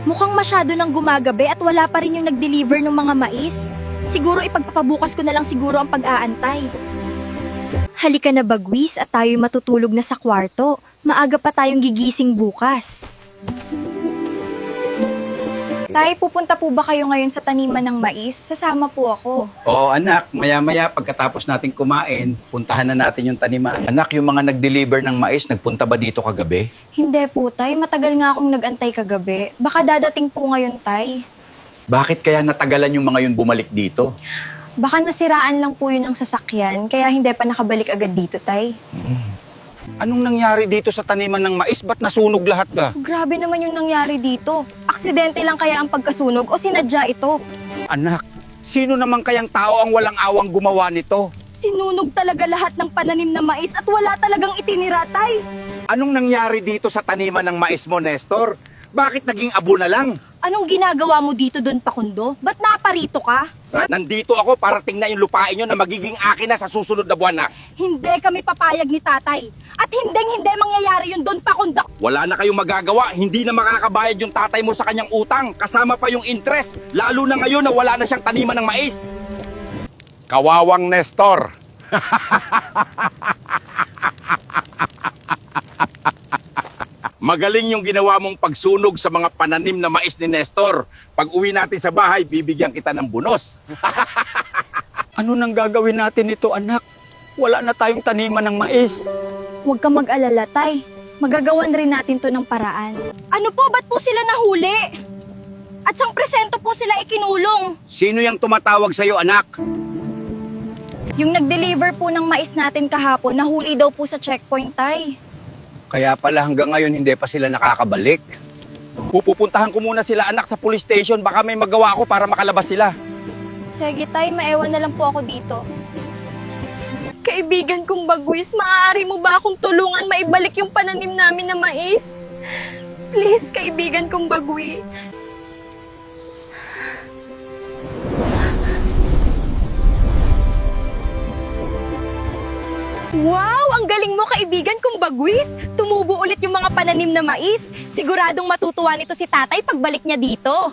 Mukhang masyado nang gumagabi at wala pa rin yung nag-deliver ng mga mais. Siguro ipagpapabukas ko na lang siguro ang pag-aantay. Halika na bagwis at tayo'y matutulog na sa kwarto. Maaga pa tayong gigising bukas. Tay, pupunta po ba kayo ngayon sa taniman ng mais? Sasama po ako. Oo anak, maya-maya pagkatapos natin kumain, puntahan na natin yung taniman. Anak, yung mga nag-deliver ng mais, nagpunta ba dito kagabi? Hindi po, tay. Matagal nga akong nag-antay kagabi. Baka dadating po ngayon, tay. Bakit kaya natagalan yung mga yun bumalik dito? Baka nasiraan lang po yun ang sasakyan, kaya hindi pa nakabalik agad dito, tay. Anong nangyari dito sa taniman ng mais? Ba't nasunog lahat ba? Grabe naman yung nangyari dito. Aksidente lang kaya ang pagkasunog o sinadya ito? Anak, sino naman kayang tao ang walang awang gumawa nito? Sinunog talaga lahat ng pananim na mais at wala talagang itinira, tay. Anong nangyari dito sa taniman ng mais mo, Nestor? Bakit naging abo na lang? Anong ginagawa mo dito, Don Pakundo? Ba't naparito ka? Nandito ako para tingnan yung lupain nyo na magiging akin na sa susunod na buwan na. Hindi kami papayag ni tatay. At hindi mangyayari yun, Don Pakundo. Wala na kayong magagawa, hindi na makakabayad yung tatay mo sa kanyang utang, kasama pa yung interest, lalo na ngayon na wala na siyang taniman ng mais. Kawawang Nestor. Magaling yung ginawa mong pagsunog sa mga pananim na mais ni Nestor. Pag uwi natin sa bahay, bibigyan kita ng bunos. Ano nang gagawin natin ito, anak? Wala na tayong taniman ng mais. Huwag kang mag-alala, tay. Magagawan rin natin to ng paraan. Ano po? Ba't po sila nahuli? At sang presento po sila ikinulong? Sino yung tumatawag sa'yo, anak? Yung nag-deliver po ng mais natin kahapon, nahuli daw po sa checkpoint, tay. Kaya pala hanggang ngayon hindi pa sila nakakabalik. Pupuntahan ko muna sila, anak, sa police station. Baka may magawa ako para makalabas sila. Sige, tay. Maewan na lang po ako dito. Kaibigan kong bagwis, maaari mo ba akong tulungan maibalik yung pananim namin na mais? Please, kaibigan kong bagwi. Wow! Ang galing mo, kaibigan kong bagwis! Tumubo ulit yung mga pananim na mais. Siguradong matutuwa nito si tatay pagbalik niya dito.